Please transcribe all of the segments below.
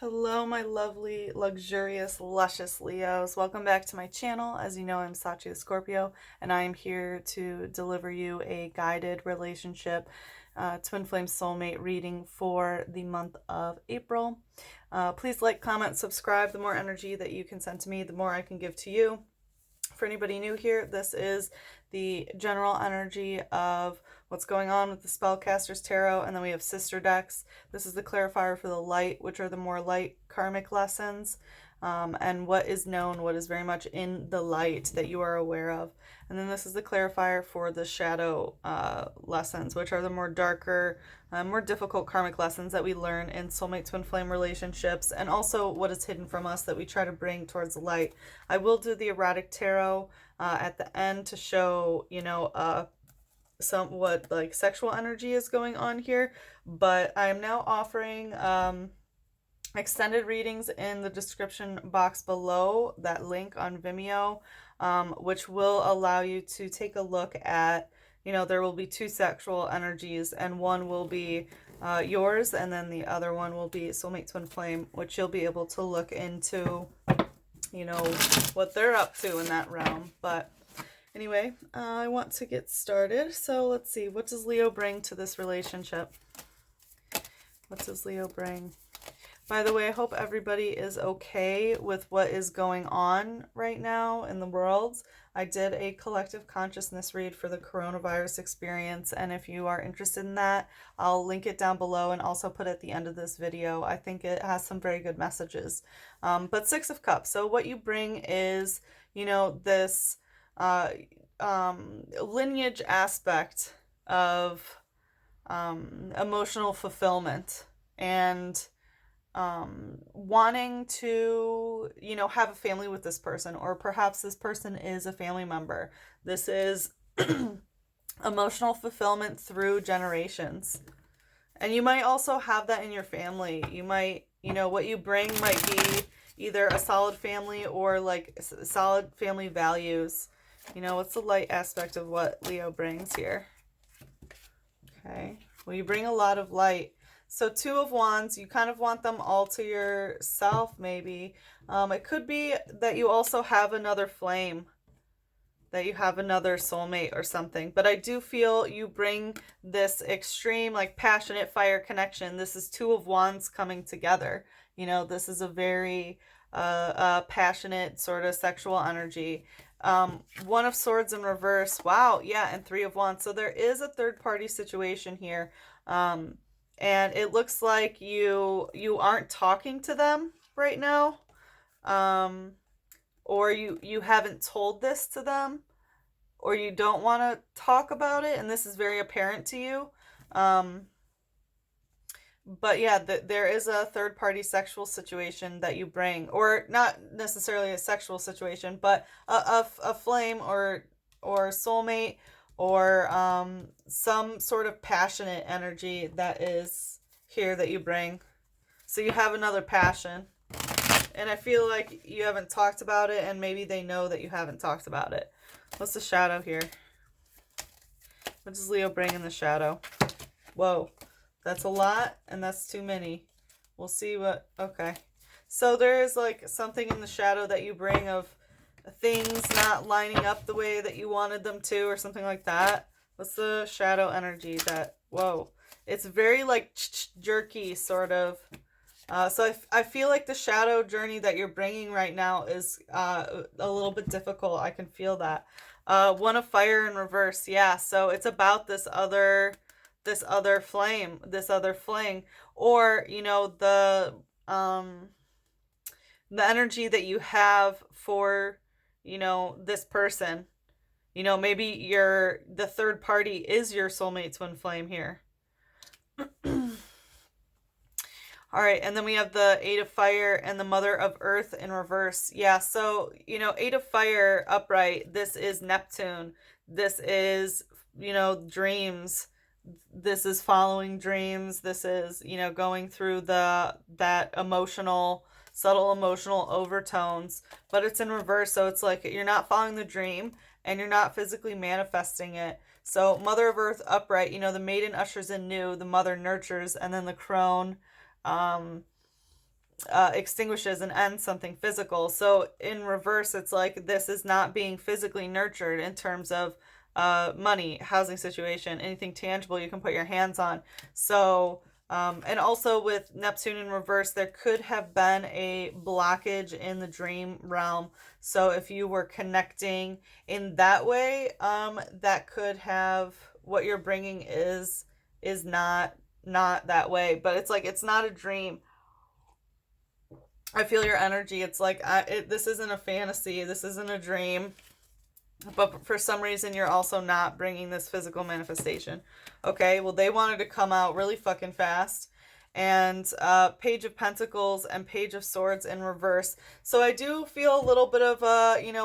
Hello, my lovely, luxurious, luscious Leos. Welcome back to my channel. As you know, I'm Sachi the Scorpio, and I am here to deliver you a guided relationship twin flame soulmate reading for the month of April. Please like, comment, subscribe. The more energy that you can send to me, the more I can give to you. For anybody new here, this is the general energy of what's going on with the Spellcasters Tarot, and then we have sister decks. This is the clarifier for the light, which are the more light karmic lessons, and what is known, what is very much in the light that you are aware of. And then this is the clarifier for the shadow lessons, which are the more darker, more difficult karmic lessons that we learn in soulmate twin flame relationships, and also what is hidden from us that we try to bring towards the light. I will do the erotic tarot at the end to show, what like sexual energy is going on here, but I am now offering extended readings in the description box below that link on Vimeo, which will allow you to take a look at, there will be two sexual energies, and one will be yours, and then the other one will be soulmate twin flame, which you'll be able to look into, what they're up to in that realm. But anyway, I want to get started. So let's see, what does Leo bring to this relationship? What does Leo bring? By the way, I hope everybody is okay with what is going on right now in the world. I did a collective consciousness read for the coronavirus experience, and if you are interested in that, I'll link it down below and also put it at the end of this video. I think it has some very good messages. But Six of Cups. So what you bring is, this lineage aspect of emotional fulfillment and wanting to, have a family with this person, or perhaps this person is a family member. This is emotional fulfillment through generations. And you might also have that in your family. You might, what you bring might be either a solid family or like solid family values. What's the light aspect of what Leo brings here? Okay. Well, you bring a lot of light. So Two of Wands, you kind of want them all to yourself, maybe. It could be that you also have another flame, that you have another soulmate or something. But I do feel you bring this extreme, like, passionate fire connection. This is Two of Wands coming together. This is a very passionate sort of sexual energy. One of Swords in reverse. Wow, yeah, and Three of Wands. So there is a third-party situation here. And it looks like you aren't talking to them right now, or you haven't told this to them, or you don't want to talk about it, and this is very apparent to you. But yeah, there is a third-party sexual situation that you bring, or not necessarily a sexual situation, but a flame or soulmate, or some sort of passionate energy that is here that you bring. So you have another passion, and I feel like you haven't talked about it, and maybe they know that you haven't talked about it. What's the shadow here? What does Leo bring in the shadow? Whoa, that's a lot, and that's too many. We'll see what... Okay. So there is like something in the shadow that you bring of things not lining up the way that you wanted them to, or something like that. What's the shadow energy that... Whoa. It's very like jerky, sort of. So I feel like the shadow journey that you're bringing right now is a little bit difficult. I can feel that. One of Fire in reverse. Yeah, so it's about this other flame, this other fling, or the energy that you have for this person. Maybe the third party is your soulmate twin flame here. All right, and then we have the Eight of Fire and the Mother of Earth in reverse. Yeah, so, Eight of Fire upright, this is Neptune. This is, dreams. This is following dreams. This is, going through that emotional, subtle emotional overtones. But it's in reverse, so it's like you're not following the dream, and you're not physically manifesting it. So Mother of Earth upright, the maiden ushers in new, the mother nurtures, and then the crone extinguishes and ends something physical. So in reverse, it's like this is not being physically nurtured in terms of money, housing situation, anything tangible you can put your hands on. So, and also with Neptune in reverse, there could have been a blockage in the dream realm. So if you were connecting in that way, that could have what you're bringing is not that way. But it's like it's not a dream. I feel your energy. It's like this isn't a fantasy. This isn't a dream. But for some reason, you're also not bringing this physical manifestation. Okay, well, they wanted to come out really fucking fast. And Page of Pentacles and Page of Swords in reverse. So I do feel a little bit of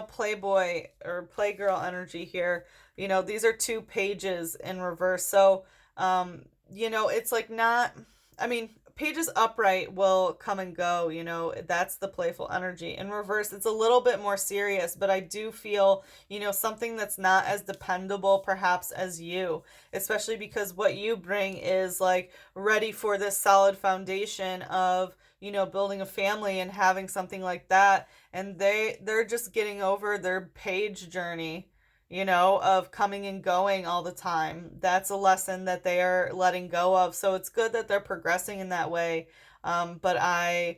Playboy or Playgirl energy here. These are two pages in reverse. So, it's like not, I mean, pages upright will come and go, that's the playful energy. In reverse, it's a little bit more serious, but I do feel, something that's not as dependable perhaps as you, especially because what you bring is like ready for this solid foundation of, building a family and having something like that. And they're just getting over their page journey, of coming and going all the time. That's a lesson that they are letting go of. So it's good that they're progressing in that way. But I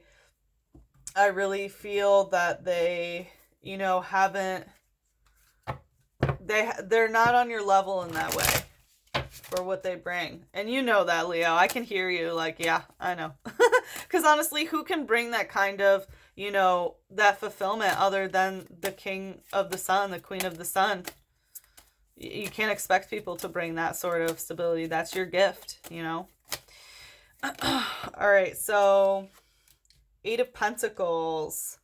really feel that they, haven't, they're not on your level in that way for what they bring. And you know that, Leo. I can hear you like, yeah, I know. Because honestly, who can bring that kind of, that fulfillment other than the king of the sun, the queen of the sun? You can't expect people to bring that sort of stability. That's your gift, All right, so Eight of Pentacles.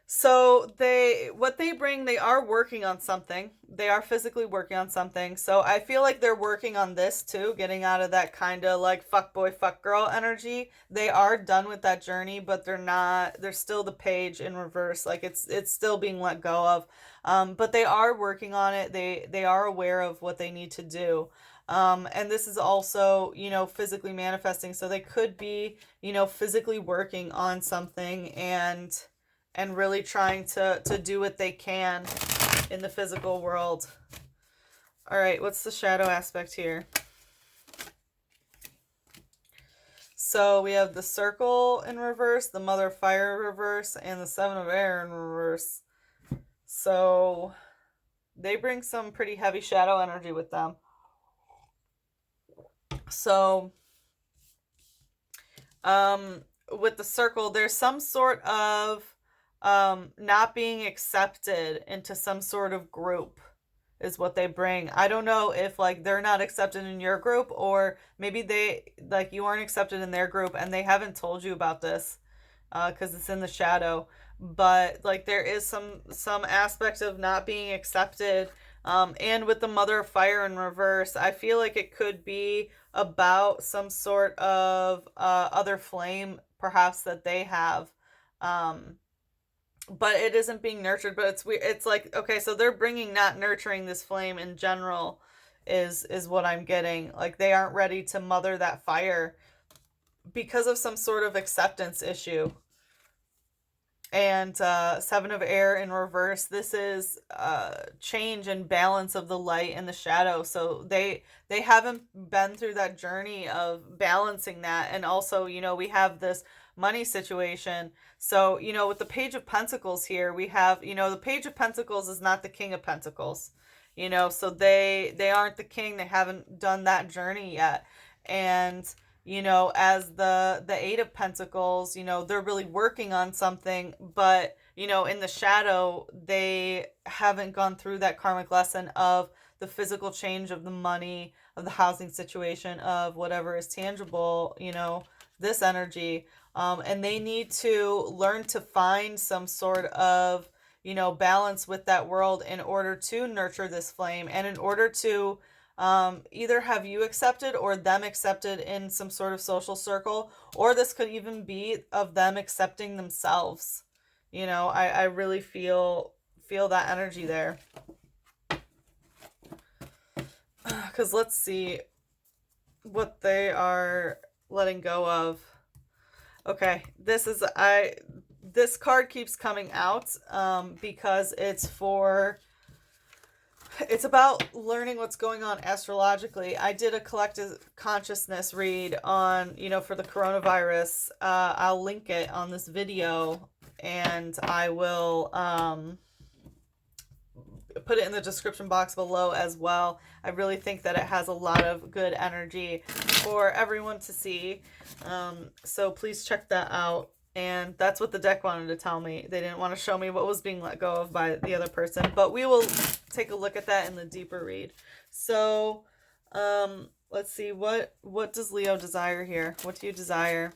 So what they bring, they are working on something. They are physically working on something. So I feel like they're working on this too, getting out of that kind of like fuck boy, fuck girl energy. They are done with that journey, but they're still the page in reverse. Like it's still being let go of. But they are working on it. They are aware of what they need to do. And this is also, physically manifesting. So they could be, physically working on something and really trying to do what they can in the physical world. All right, what's the shadow aspect here? So we have the Circle in reverse, the Mother of Fire in reverse, and the Seven of Air in reverse. So they bring some pretty heavy shadow energy with them. So with the Circle, there's some sort of not being accepted into some sort of group is what they bring. I don't know if like they're not accepted in your group, or maybe they like you aren't accepted in their group and they haven't told you about this because it's in the shadow. But like there is some aspect of not being accepted. And with the Mother of Fire in reverse, I feel like it could be about some sort of other flame perhaps that they have. But it isn't being nurtured. But it's weird. It's like, okay, so they're bringing not nurturing this flame in general is what I'm getting. Like they aren't ready to mother that fire because of some sort of acceptance issue. And Seven of Air in reverse, this is change and balance of the light and the shadow. So they haven't been through that journey of balancing that. And also, we have this money situation. So, with the Page of Pentacles here, we have, the Page of Pentacles is not the King of Pentacles. So they aren't the king. They haven't done that journey yet. And as the Eight of Pentacles, they're really working on something, but in the shadow they haven't gone through that karmic lesson of the physical change of the money, of the housing situation, of whatever is tangible, this energy, and they need to learn to find some sort of balance with that world in order to nurture this flame, and in order to either have you accepted or them accepted in some sort of social circle, or this could even be of them accepting themselves. I really feel that energy there. Because let's see what they are letting go of. Okay, this card keeps coming out because it's about learning what's going on astrologically. I did a collective consciousness read on, for the coronavirus. I'll link it on this video, and I will put it in the description box below as well. I really think that it has a lot of good energy for everyone to see. So please check that out. And that's what the deck wanted to tell me. They didn't want to show me what was being let go of by the other person. But we will take a look at that in the deeper read. So, let's see. What does Leo desire here? What do you desire?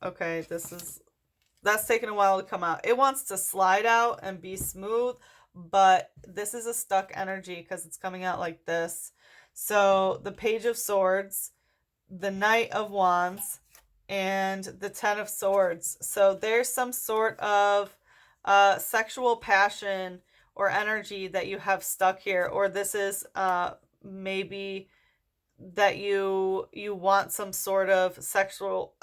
Okay, that's taken a while to come out. It wants to slide out and be smooth, but this is a stuck energy because it's coming out like this. So the Page of Swords, the Knight of Wands, and the Ten of Swords. So there's some sort of sexual passion or energy that you have stuck here, or this is maybe that you want some sort of sexual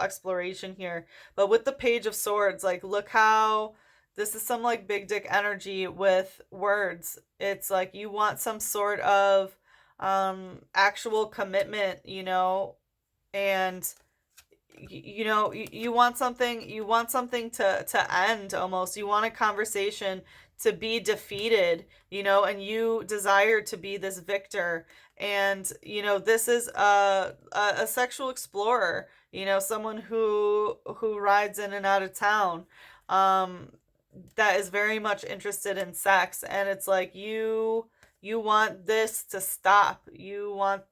exploration here. But with the Page of Swords, like, look how this is some like big dick energy with words. It's like you want some sort of actual commitment, and you want something to end almost. You want a conversation to be defeated, and you desire to be this victor. And this is a sexual explorer, someone who rides in and out of town, that is very much interested in sex. And it's like you want this to stop. You want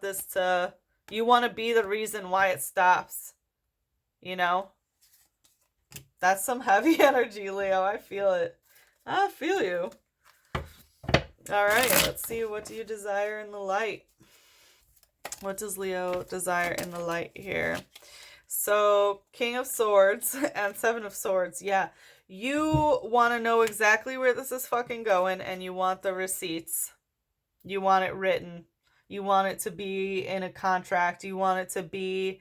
this to, you want to be the reason why it stops. That's some heavy energy, Leo. I feel it. I feel you. All right, let's see. What do you desire in the light? What does Leo desire in the light here? So, King of Swords and Seven of Swords. Yeah, you want to know exactly where this is fucking going, and you want the receipts. You want it written. You want it to be in a contract. You want it to be,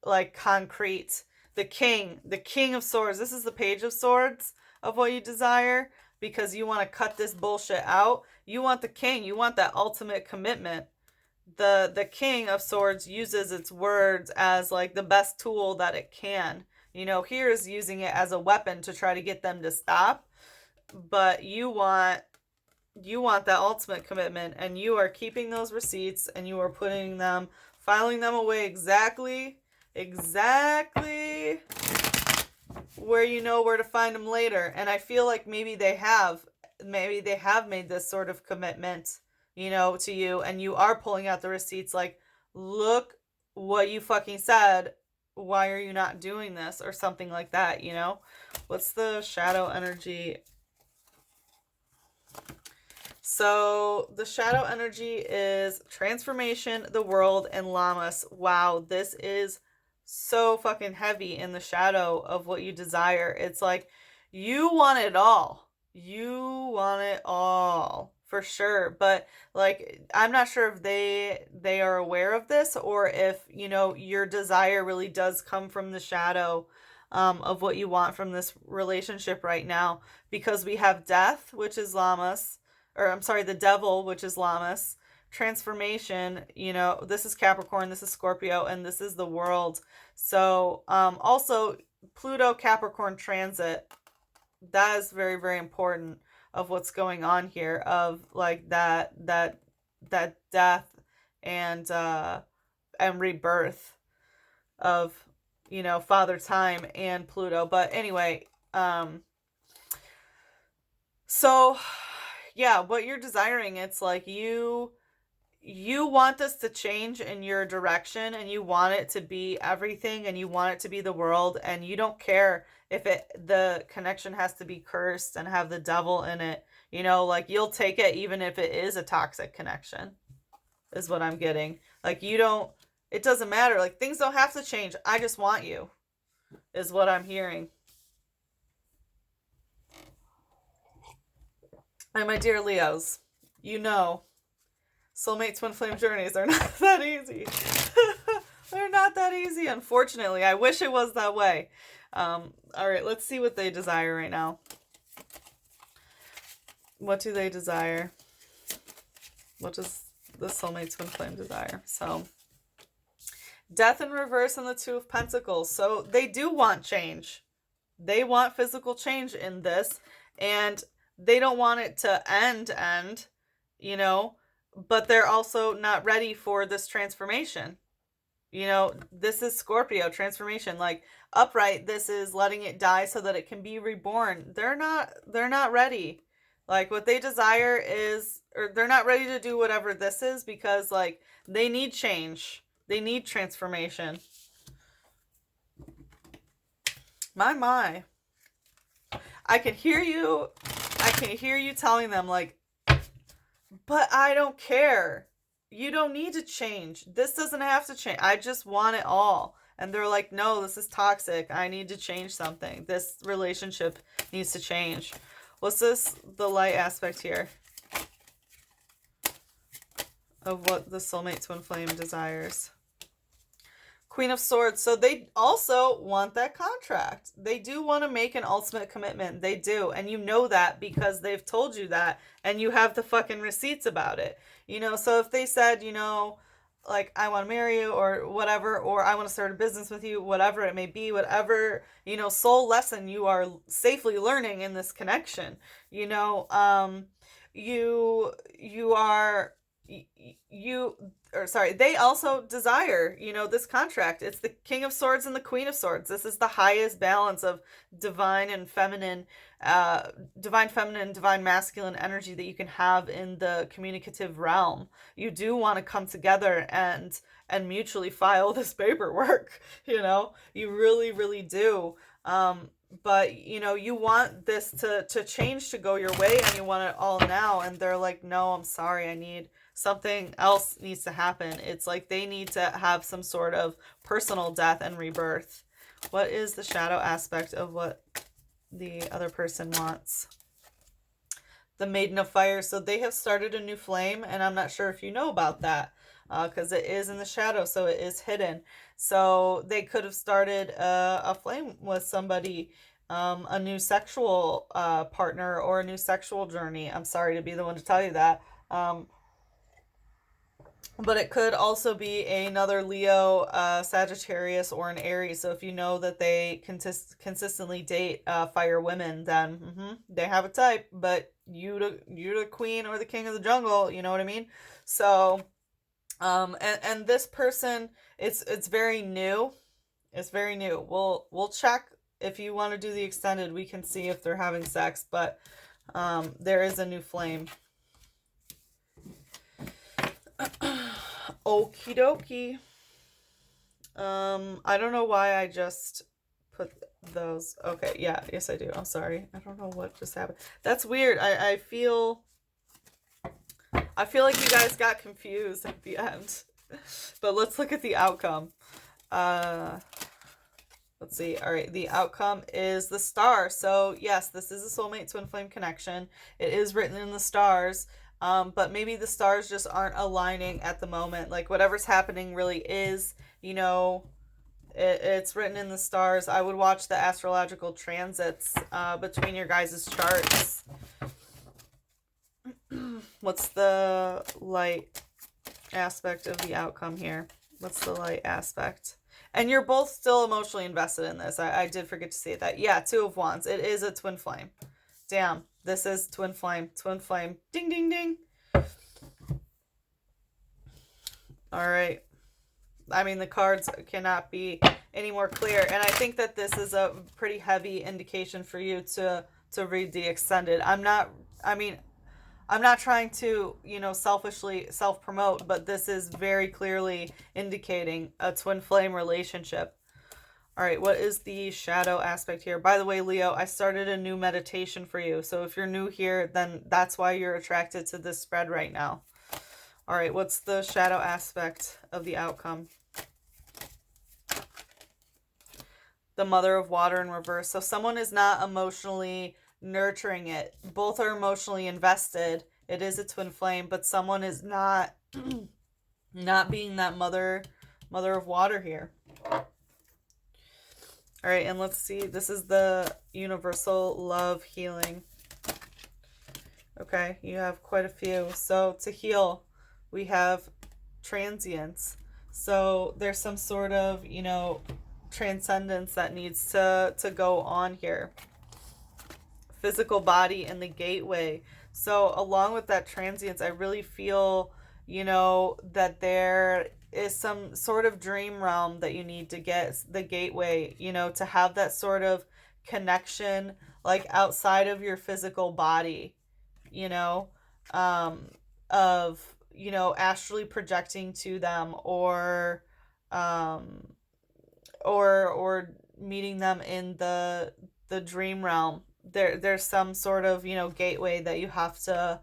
like concrete. The King of Swords. This is the Page of Swords of what you desire, because you want to cut this bullshit out. You want the King. You want that ultimate commitment. The King of Swords uses its words as like the best tool that it can. Here is using it as a weapon to try to get them to stop. But you want that ultimate commitment, and you are keeping those receipts, and you are filing them away exactly where you know where to find them later. And I feel like maybe they have made this sort of commitment, to you, and you are pulling out the receipts like, look what you fucking said. Why are you not doing this? Or something like that, What's the shadow energy? So the shadow energy is transformation, the world, and Lammas. Wow, this is so fucking heavy in the shadow of what you desire. It's like you want it all. You want it all for sure. But like, I'm not sure if they are aware of this, or if your desire really does come from the shadow of what you want from this relationship right now. Because we have death, which is Lammas. Or I'm sorry, the devil, which is Lammas. Transformation, this is Capricorn, this is Scorpio, and this is the world. So also Pluto Capricorn transit, that is very, very important of what's going on here, of like that death and rebirth of Father Time and Pluto. But anyway, so yeah, what you're desiring, it's like you want this to change in your direction, and you want it to be everything, and you want it to be the world, and you don't care if the connection has to be cursed and have the devil in it. Like, you'll take it even if it is a toxic connection, is what I'm getting. Like, it doesn't matter. Like, things don't have to change. I just want you, is what I'm hearing. And my dear Leos, soulmate twin flame journeys are not that easy. They're not that easy, unfortunately. I wish it was that way. All right, let's see what they desire right now. What do they desire? What does the soulmate twin flame desire? So, death in reverse and the Two of Pentacles. So they do want change. They want physical change in this, and they don't want it to end, you know, but they're also not ready for this transformation. You know, this is Scorpio transformation. Like upright, this is letting it die so that it can be reborn. They're not ready. Like what they desire is, or they're not ready to do whatever this is, because like they need change. They need transformation. My. I can hear you telling them like, but I don't care. You don't need to change. This doesn't have to change. I just want it all. And they're like, no, this is toxic. I need to change something. This relationship needs to change. What's this, the light aspect here of what the soulmate twin flame desires? Queen of Swords. So they also want that contract. They do want to make an ultimate commitment. They do. And you know that because they've told you that. And you have the fucking receipts about it. You know, so if they said, you know, like, I want to marry you or whatever, or I want to start a business with you, whatever it may be, whatever, you know, soul lesson you are safely learning in this connection, you know, they also desire, you know, this contract. It's the King of Swords and the Queen of Swords. This is the highest balance of divine feminine, divine masculine energy that you can have in the communicative realm. You do want to come together and mutually file this paperwork, you know, you really, really do. But you know, you want this to change, to go your way, and you want it all now. And they're like, no, I'm sorry, something else needs to happen. It's like they need to have some sort of personal death and rebirth. What is the shadow aspect of what the other person wants? The Maiden of Fire. So they have started a new flame, and I'm not sure if you know about that, because it is in the shadow, so it is hidden. So they could have started a flame with somebody, a new sexual partner, or a new sexual journey. I'm sorry to be the one to tell you that. But it could also be another Leo, Sagittarius, or an Aries. So if you know that they consistently date fire women, then they have a type. But you the queen or the king of the jungle, you know what I mean? So, and this person, it's very new. It's very new. We'll check if you want to do the extended. We can see if they're having sex, but there is a new flame. Okie dokie. I don't know why I just put those. Okay, yeah, yes I do. I'm sorry. I don't know what just happened. That's weird. I feel like you guys got confused at the end. But let's look at the outcome. Let's see. All right, the outcome is the Star. So yes, this is a soulmate twin flame connection. It is written in the stars. But maybe the stars just aren't aligning at the moment. Like whatever's happening really is, you know, it's written in the stars. I would watch the astrological transits between your guys' charts. What's the light aspect of the outcome here? What's the light aspect? And you're both still emotionally invested in this. I did forget to say that. Yeah, Two of Wands. It is a twin flame. Damn. This is twin flame. Twin flame. Ding, ding, ding. All right. I mean, the cards cannot be any more clear. And I think that this is a pretty heavy indication for you to read the extended. I'm not trying to, you know, selfishly self-promote, but this is very clearly indicating a twin flame relationship. All right, what is the shadow aspect here? By the way, Leo, I started a new meditation for you. So if you're new here, then that's why you're attracted to this spread right now. All right, what's the shadow aspect of the outcome? The Mother of Water in reverse. So someone is not emotionally nurturing it. Both are emotionally invested. It is a twin flame, but someone is not not being that mother Mother of Water here. All right, and let's see. This is the universal love healing. Okay, you have quite a few. So to heal, we have transience. So there's some sort of, you know, transcendence that needs to go on here. Physical body and the gateway. So along with that transience, I really feel, you know, that there is some sort of dream realm that you need to get the gateway, you know, to have that sort of connection like outside of your physical body, you know, um, of, you know, astrally projecting to them, um, or meeting them in the dream realm. There's some sort of, you know, gateway that you have to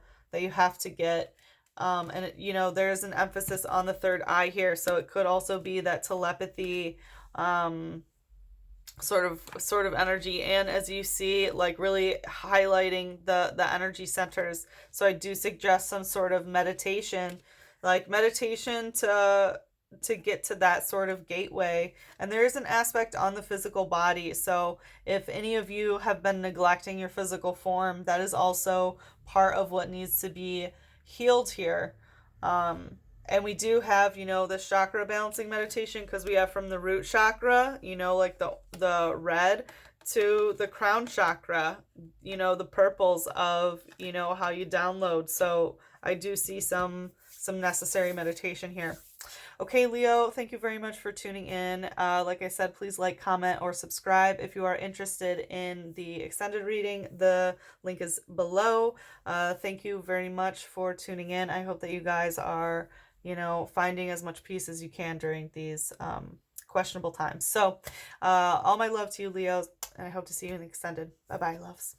get. And it, you know, there's an emphasis on the third eye here, so it could also be that telepathy, um, sort of energy, and as you see, like really highlighting the energy centers. So I do suggest some sort of meditation, like meditation to get to that sort of gateway. And there is an aspect on the physical body, so if any of you have been neglecting your physical form, that is also part of what needs to be healed here. And we do have, you know, the chakra balancing meditation, because we have from the root chakra, you know, like the red, to the crown chakra, you know, the purples of, you know, how you download. So I do see some necessary meditation here. Okay, Leo, thank you very much for tuning in. Like I said, please like, comment, or subscribe. If you are interested in the extended reading, the link is below. Thank you very much for tuning in. I hope that you guys are, you know, finding as much peace as you can during these questionable times. So all my love to you, Leos, and I hope to see you in the extended. Bye-bye, loves.